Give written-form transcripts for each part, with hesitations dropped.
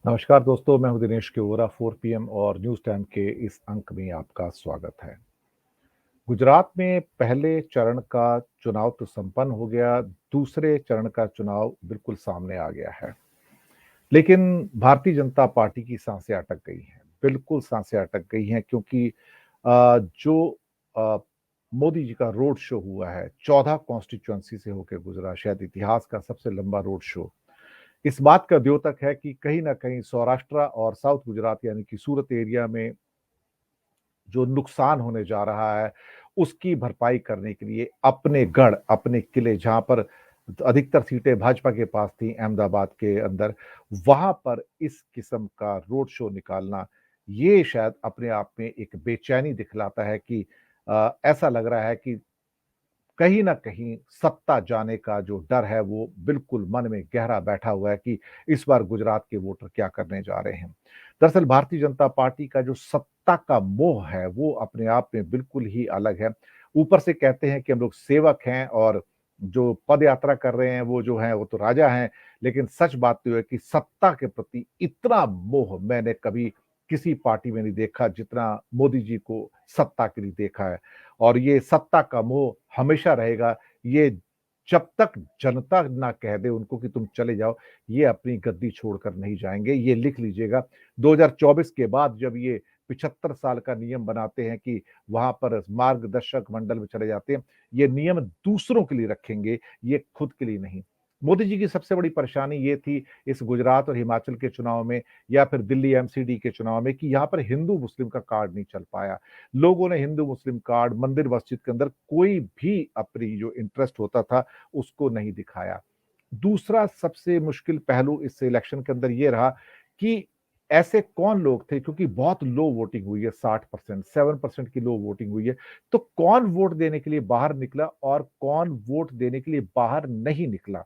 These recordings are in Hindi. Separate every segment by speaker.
Speaker 1: नमस्कार दोस्तों, मैं हूं दिनेश केवरा 4 पीएम और न्यूज़ टाइम के इस अंक में आपका स्वागत है। गुजरात में पहले चरण का चुनाव तो संपन्न हो गया, दूसरे चरण का चुनाव बिल्कुल सामने आ गया है। लेकिन भारतीय जनता पार्टी की सांसें अटक गई हैं, बिल्कुल सांसें अटक गई हैं क्योंकि जो अ, मोदी जी का रोड शो हुआ है, 14 कॉन्स्टिट्यूएंसी से होकर गुजरा, शायद इतिहास का सबसे लंबा रोड शो। इस बात का द्योतक है कि कहीं न कहीं सौराष्ट्र और साउथ गुजरात यानी कि सूरत एरिया में जो नुकसान होने जा रहा है, उसकी भरपाई करने के लिए अपने गढ़, अपने किले जहाँ पर अधिकतर सीटें भाजपा के पास थी अहमदाबाद के अंदर, वहाँ पर इस किस्म का रोड शो निकालना, ये शायद अपने आप में एक बेचैनी दिखलाता है कि ऐसा लग रहा है कि कहीं न कहीं सत्ता जाने का जो डर है वो बिल्कुल मन में गहरा बैठा हुआ है कि इस बार गुजरात के वोटर क्या करने जा रहे हैं। दरअसल भारतीय जनता पार्टी का जो सत्ता का मोह है वो अपने आप में बिल्कुल ही अलग है। ऊपर से कहते हैं कि हम लोग सेवक हैं और जो पदयात्रा कर रहे हैं वो जो हैं वो तो राजा हैं। लेकिन सच बात तो ये है कि सत्ता के प्रति इतना मोह मैंने कभी किसी पार्टी में नहीं देखा जितना मोदी जी को सत्ता के लिए देखा है। और ये सत्ता का मोह हमेशा रहेगा। ये जब तक जनता ना कह दे उनको कि तुम चले जाओ, ये अपनी गद्दी छोड़कर नहीं जाएँगे। ये लिख लीजिएगा 2024 के बाद जब ये 75 साल का नियम बनाते हैं कि वहाँ पर मार्गदर्शक मंडल में चले जाते हैं, ये नियम दूसरों के लिए रखेंगे, ये खुद के लिए नहीं। मोदी जी की सबसे बड़ी परेशानी ये थी इस गुजरात और हिमाचल के चुनाव में या फिर दिल्ली एमसीडी के चुनाव में कि यहाँ पर हिंदू-मुस्लिम का कार्ड नहीं चल पाया। लोगों ने हिंदू मुस्लिम कार्ड मंदिर मस्जिद के अंदर कोई भी अपनी जो इंटरेस्ट होता था उसको नहीं दिखाया। दूसरा सबसे मुश्किल पहलू इस इलेक्शन के अंदर ये रहा कि ऐसे कौन लोग थे क्योंकि बहुत लो वोटिंग हुई है 60% 7% की लो वोटिंग हुई है। तो कौन वोट देने के लिए बाहर निकला और कौन वोट देने के लिए बाहर नहीं निकला?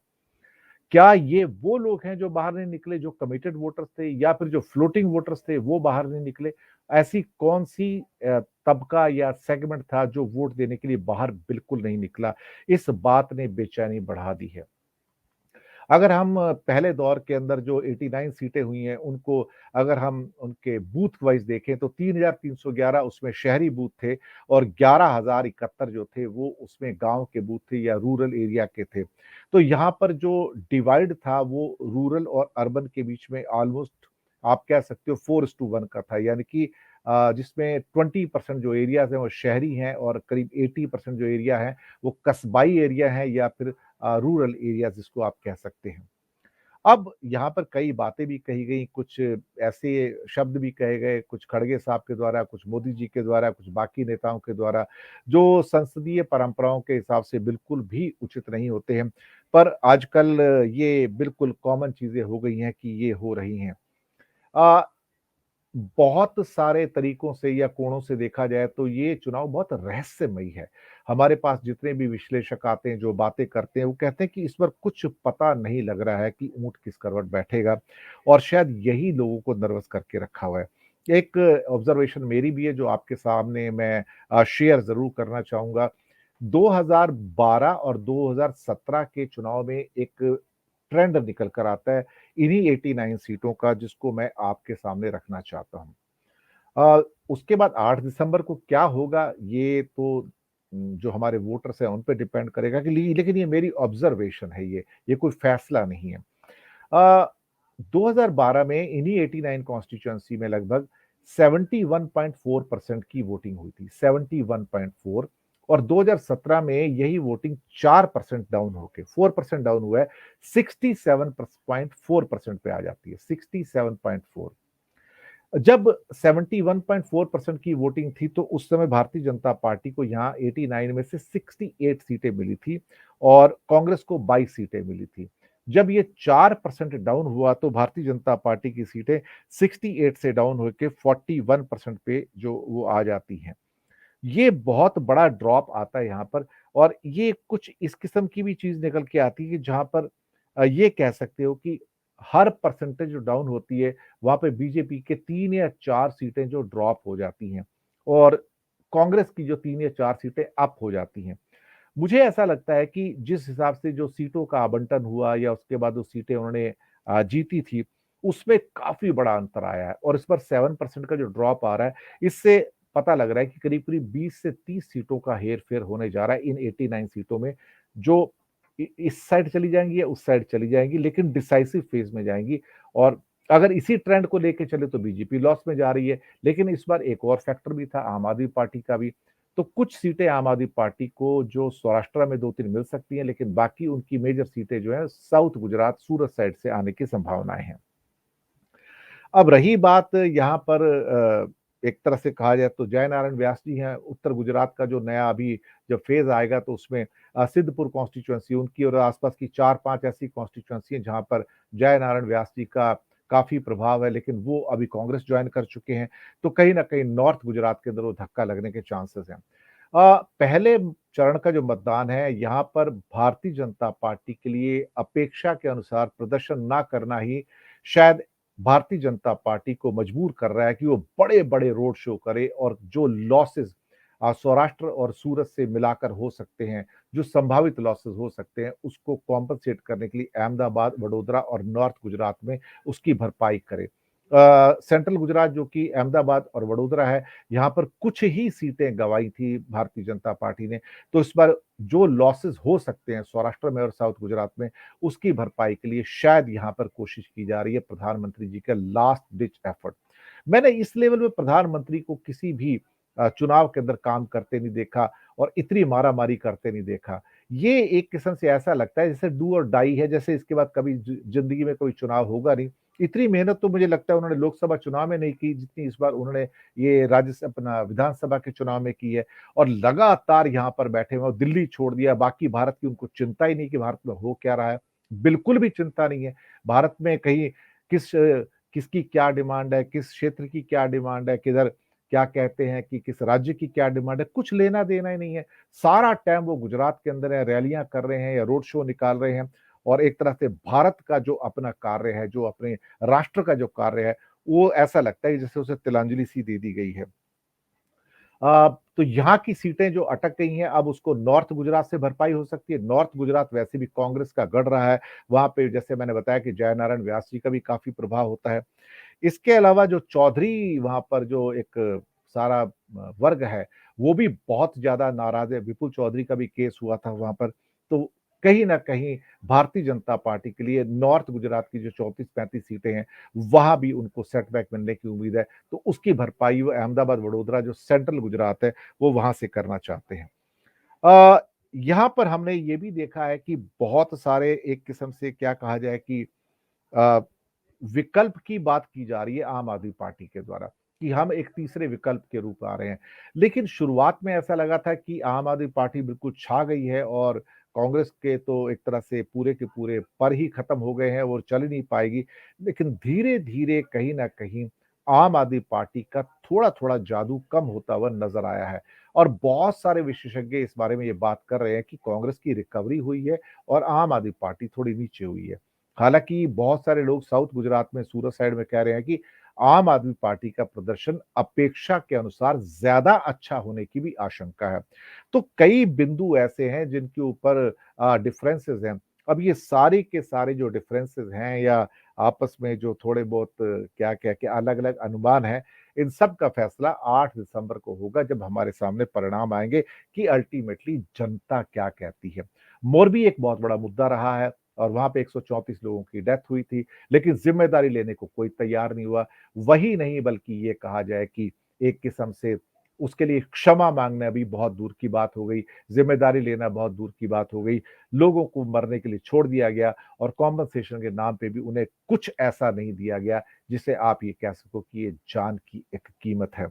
Speaker 1: क्या ये वो लोग हैं जो बाहर नहीं निकले जो कमिटेड वोटर्स थे या फिर जो फ्लोटिंग वोटर्स थे वो बाहर नहीं निकले? ऐसी कौन-सी तबका या सेगमेंट था जो वोट देने के लिए बाहर बिल्कुल नहीं निकला? इस बात ने बेचैनी बढ़ा दी है। अगर हम पहले दौर के अंदर जो 89 सीटें हुई हैं, उनको अगर हम उनके बूथ वाइज़ देखें तो 3311 उसमें शहरी बूथ थे और 11,071 जो थे वो उसमें गाँव के बूथ थे या रूरल एरिया के थे। तो यहाँ पर जो डिवाइड था वो रूरल और अर्बन के बीच में ऑलमोस्ट आप कह सकते हो 4:1 का था यानी कि जिसमें 20% जो एरियाज़ हैं वो शहरी हैं और करीब 80% जो एरिया है वो कस्बाई एरिया है या फिर रूरल एरिया जिसको आप कह सकते हैं। अब यहाँ पर कई बातें भी कही गई, कुछ ऐसे शब्द भी कहे गए, कुछ खड़गे साहब के द्वारा, कुछ मोदी जी के द्वारा, कुछ बाकी नेताओं के द्वारा, जो संसदीय परंपराओं के हिसाब से बिल्कुल भी उचित नहीं होते हैं। पर आजकल ये बिल्कुल कॉमन चीज़ें हो गई हैं कि ये हो रही हैं। अ, बहुत सारे तरीकों से या कोणों से देखा जाए तो ये चुनाव बहुत रहस्यमयी है। हमारे पास जितने भी विश्लेषक आते हैं, जो बातें करते हैं, वो कहते हैं कि इस बार कुछ पता नहीं लग रहा है कि ऊँट किस करवट बैठेगा और शायद यही लोगों को नर्वस करके रखा हुआ है। एक ऑब्ज़र्वेशन मेरी भी है जो आपके सामने मैं शेयर ज़रूर करना चाहूँगा। 2012 और 2017 के चुनाव में एक ट्रेंड निकल कर आता है इन्हीं 89 सीटों का जिसको मैं आपके सामने रखना चाहता हूँ। उसके बाद 8 दिसंबर को क्या होगा ये तो जो हमारे वोटर्स हैं उन पे डिपेंड करेगा कि लेकिन ये मेरी ऑब्जर्वेशन है ये कोई फैसला नहीं है। 2012 में इन्हीं 89 कॉन्स्टिट्यूएंसी में लगभग 71.4% की वोटिंग हुई थी, 71.4 और 2017 में यही वोटिंग 4% डाउन होके 4% डाउन हुआ है, 67.4% पे आ जाती है, 67.4 जब 71.4% की वोटिंग थी तो उस समय भारतीय जनता पार्टी को यहाँ 89 में से 68 सीटें मिली थी और कांग्रेस को 22 सीटें मिली थी। जब ये 4% डाउन हुआ तो भारतीय जनता पार्टी की सीटें 68 से डाउन होके 41% पे जो वो आ जाती हैं। ये बहुत बड़ा ड्रॉप आता है यहाँ पर और ये कुछ इस किस्म की भी चीज़ निकल के आती है कि जहाँ पर ये कह सकते हो कि हर परसेंटेज जो डाउन होती है, वहाँ पे बीजेपी के 3 या 4 सीटें जो ड्रॉप हो जाती हैं और कांग्रेस की जो 3 या 4 सीटें अप हो जाती हैं। मुझे ऐसा लगता है कि जिस हिसाब से जो सीटों का आवंटन हुआ या उसके बाद वो सीटें उन्होंने जीती थी, उसमें काफ़ी बड़ा अंतर आया है और इस पर 7% का जो ड्रॉप आ रहा है, इससे पता लग रहा है कि करीब-करीब 20 से 30 सीटों का हेर-फेर होने जा रहा है इन 89 सीटों में, जो इस साइड चली जाएँगी या उस साइड चली जाएँगी, लेकिन डिसाइसिव फेज़ में जाएँगी और अगर इसी ट्रेंड को लेके चले तो बीजेपी लॉस में जा रही है। लेकिन इस बार एक और फैक्टर भी था आम आदमी पार्टी का भी। तो कुछ सीटें आम आदमी पार्टी को जो सौराष्ट्र में 2-3 मिल सकती हैं, लेकिन बाकी उनकी मेजर सीटें जो हैं साउथ गुजरात, सूरत साइड से आने की संभावनाएँ हैं। अब रही बात यहाँ पर एक तरह से कहा जाए तो जयनारायण व्यास जी हैं, उत्तर गुजरात का जो नया अभी जब फ़ेज़ आएगा तो उसमें सिद्धपुर कॉन्स्टिट्यूएंसी उनकी और आस-पास की 4-5 ऐसी कॉन्स्टिट्यूएंसी हैं जहाँ पर जयनारायण व्यास जी का काफ़ी प्रभाव है, लेकिन वो अभी कांग्रेस जॉइन कर चुके हैं, तो कहीं न कहीं नॉर्थ गुजरात के अंदर वो धक्का लगने के चांसेस हैं। पहले चरण का जो मतदान है, यहाँ पर भारतीय जनता पार्टी के लिए अपेक्षा के अनुसार प्रदर्शन ना करना ही शायद भारतीय जनता पार्टी को मजबूर कर रहा है कि वो बड़े-बड़े रोड शो करे और जो लॉसेस सौराष्ट्र और सूरत से मिलाकर हो सकते हैं, जो संभावित लॉसेस हो सकते हैं, उसको कॉम्पेंसेट करने के लिए अहमदाबाद, वडोदरा और नॉर्थ गुजरात में उसकी भरपाई करे। सेंट्रल गुजरात जो कि अहमदाबाद और वडोदरा है, यहाँ पर कुछ ही सीटें गँवाई थी भारतीय जनता पार्टी ने, तो इस बार जो लॉसेस हो सकते हैं सौराष्ट्र में और साउथ गुजरात में, उसकी भरपाई के लिए शायद यहाँ पर कोशिश की जा रही है प्रधानमंत्री जी का लास्ट डिच एफर्ट। मैंने इस लेवल में प्रधानमंत्री को किसी भी चुनाव के अंदर काम करते नहीं देखा और इतनी मारा-मारी करते नहीं देखा। ये एक किस्म से ऐसा लगता है जैसे डू और डाई है, जैसे इसके बाद कभी ज़िंदगी में कोई चुनाव होगा नहीं। इतनी मेहनत तो मुझे लगता है उन्होंने लोकसभा चुनाव में नहीं की, जितनी इस बार उन्होंने ये अपना विधानसभा के चुनाव में की है और लगातार यहाँ पर बैठे हुए और दिल्ली छोड़ दिया, बाकी भारत की उनको चिंता ही नहीं कि भारत में हो क्या रहा है। बिल्कुल भी चिंता नहीं है। भारत में कहीं किस किसकी क्या डिमांड है, किस क्षेत्र की क्या डिमांड है, किधर क्या कहते हैं कि किस राज्य की क्या डिमांड है, कुछ लेना-देना ही नहीं है। सारा टाइम वो गुजरात के अंदर है, रैलियाँ कर रहे हैं या रोड शो निकाल रहे हैं और एक तरह से भारत का जो अपना कार्य है, जो अपने राष्ट्र का जो कार्य है, वो ऐसा लगता है जैसे उसे तिलांजलि सी दे दी गई है। तो यहाँ की सीटें जो अटक गई हैं, अब उसको नॉर्थ गुजरात से भरपाई हो सकती है। नॉर्थ गुजरात वैसे भी कांग्रेस का गढ़ रहा है। वहाँ पे जैसे मैंने बताया कि जयनारायण व्यास जी का भी काफ़ी प्रभाव होता है। इसके अलावा जो चौधरी वहाँ पर जो एक सारा वर्ग है, वो भी बहुत ज़्यादा नाराज़ है। विपुल चौधरी का भी केस हुआ था वहाँ पर। तो कहीं न कहीं भारतीय जनता पार्टी के लिए नॉर्थ गुजरात की जो 34-35 सीटें हैं, वहाँ भी उनको सेटबैक मिलने की उम्मीद है। तो उसकी भरपाई वो अहमदाबाद, वडोदरा जो सेंट्रल गुजरात है, वो वहाँ से करना चाहते हैं। अ, यहाँ पर हमने ये भी देखा है कि बहुत सारे एक किस्म से क्या कहा जाए कि अ, विकल्प की बात की जा रही है आम आदमी पार्टी के द्वारा कि हम एक तीसरे विकल्प के रूप में आ रहे हैं। लेकिन शुरुआत में ऐसा लगा था कि आम आदमी पार्टी बिल्कुल छा गई है और कांग्रेस के तो एक तरह से पूरे के पूरे पर ही खत्म हो गए हैं, वो चल ही नहीं पाएगी। लेकिन धीरे-धीरे कहीं न कहीं आम आदमी पार्टी का थोड़ा-थोड़ा जादू कम होता हुआ नज़र आया है और बहुत सारे विशेषज्ञ इस बारे में ये बात कर रहे हैं कि कांग्रेस की रिकवरी हुई है और आम आदमी पार्टी थोड़ी नीचे हुई है। हालाँकि बहुत सारे लोग साउथ गुजरात में सूरत साइड में कह रहे हैं कि आम आदमी पार्टी का प्रदर्शन अपेक्षा के अनुसार ज़्यादा अच्छा होने की भी आशंका है। तो कई बिंदु ऐसे हैं जिनके ऊपर डिफरेंसेस हैं। अब ये सारे के सारे जो डिफरेंसेस हैं या आपस में जो थोड़े बहुत क्या कह के अलग-अलग अनुमान हैं, इन सब का फैसला 8 दिसंबर को होगा जब हमारे सामने परिणाम आएँगे कि अल्टीमेटली जनता क्या कहती है। मोरबी एक बहुत बड़ा मुद्दा रहा है और वहाँ पे 134 लोगों की डेथ हुई थी, लेकिन ज़िम्मेदारी लेने को कोई तैयार नहीं हुआ। वही नहीं बल्कि ये कहा जाए कि एक किस्म से उसके लिए क्षमा माँगना भी बहुत दूर की बात हो गई, ज़िम्मेदारी लेना बहुत दूर की बात हो गई। लोगों को मरने के लिए छोड़ दिया गया और कॉम्पेंसेशन के नाम पे भी उन्हें कुछ ऐसा नहीं दिया गया, जिसे आप ये कह सको कि ये जान की एक कीमत है।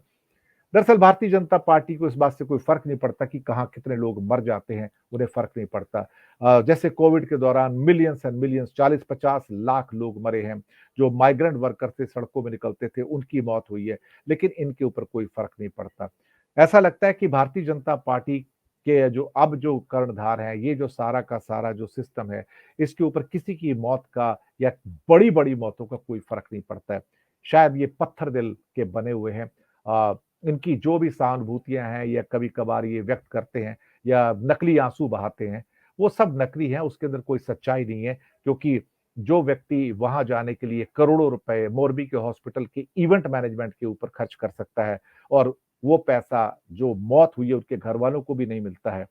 Speaker 1: दरअसल भारतीय जनता पार्टी को इस बात से कोई फ़र्क नहीं पड़ता कि कहाँ कितने लोग मर जाते हैं, उन्हें फ़र्क नहीं पड़ता। जैसे कोविड के दौरान मिलियंस एंड मिलियंस 40-50 लाख लोग मरे हैं, जो माइग्रेंट वर्कर थे, सड़कों में निकलते थे, उनकी मौत हुई है, लेकिन इनके ऊपर कोई फ़र्क नहीं पड़ता। ऐसा लगता है कि भारतीय जनता पार्टी के जो अब जो कर्णधार हैं, ये जो सारा का सारा जो सिस्टम है, इसके ऊपर किसी की मौत का या बड़ी-बड़ी मौतों का कोई फ़र्क नहीं पड़ता है। शायद ये पत्थर दिल के बने हुए हैं। अ, इनकी जो भी सहानुभूतियाँ हैं या कभी-कभार ये व्यक्त करते हैं या नकली आँसू बहाते हैं, वो सब नकली हैं, उसके अंदर कोई सच्चाई नहीं है क्योंकि जो व्यक्ति वहां जाने के लिए करोड़ों रुपए मोरबी के हॉस्पिटल के इवेंट मैनेजमेंट के ऊपर खर्च कर सकता है और वो पैसा जो मौत हुई है उसके घर वालों को भी नहीं मिलता है।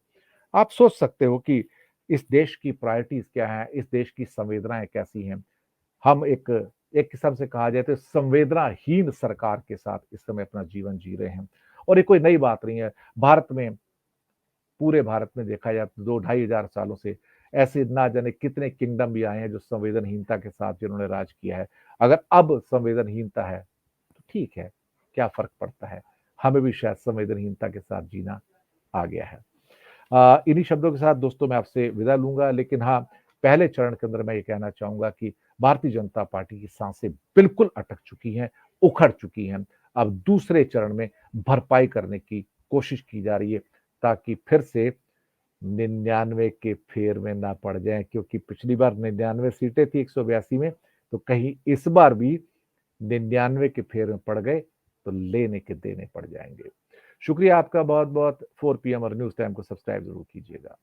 Speaker 1: आप सोच सकते हो कि इस देश की प्रायोरिटीज क्या है, इस देश की संवेदनाएं कैसी हैं। हम एक एक किस्म से कहा जाए तो संवेदनाहीन सरकार के साथ इस समय अपना जीवन जी रहे हैं। और ये कोई नई बात नहीं है। भारत में, पूरे भारत में देखा जाए तो 2 ढाई हजार सालों से ऐसे ना जाने कितने किंगडम भी आए हैं जो संवेदनहीनता के साथ जिन्होंने राज किया है। अगर अब संवेदनहीनता है तो ठीक है, क्या फर्क पड़ता है। हमें भी शायद संवेदनहीनता के साथ जीना आ गया है। इन्हीं शब्दों के साथ दोस्तों मैं आपसे विदा लूंगा, लेकिन हाँ, पहले चरण के अंदर मैं ये कहना चाहूंगा कि भारतीय जनता पार्टी की सांसें बिल्कुल अटक चुकी हैं, उखड़ चुकी हैं। अब दूसरे चरण में भरपाई करने की कोशिश की जा रही है ताकि फिर से 99 के फेर में ना पड़ जाए, क्योंकि पिछली बार 99 सीटें थी 182 में, तो कहीं इस बार भी 99 के फेर में पड़ गए तो लेने के देने पड़ जाएंगे। शुक्रिया आपका बहुत बहुत। 4 PM और न्यूज टाइम को सब्सक्राइब जरूर कीजिएगा।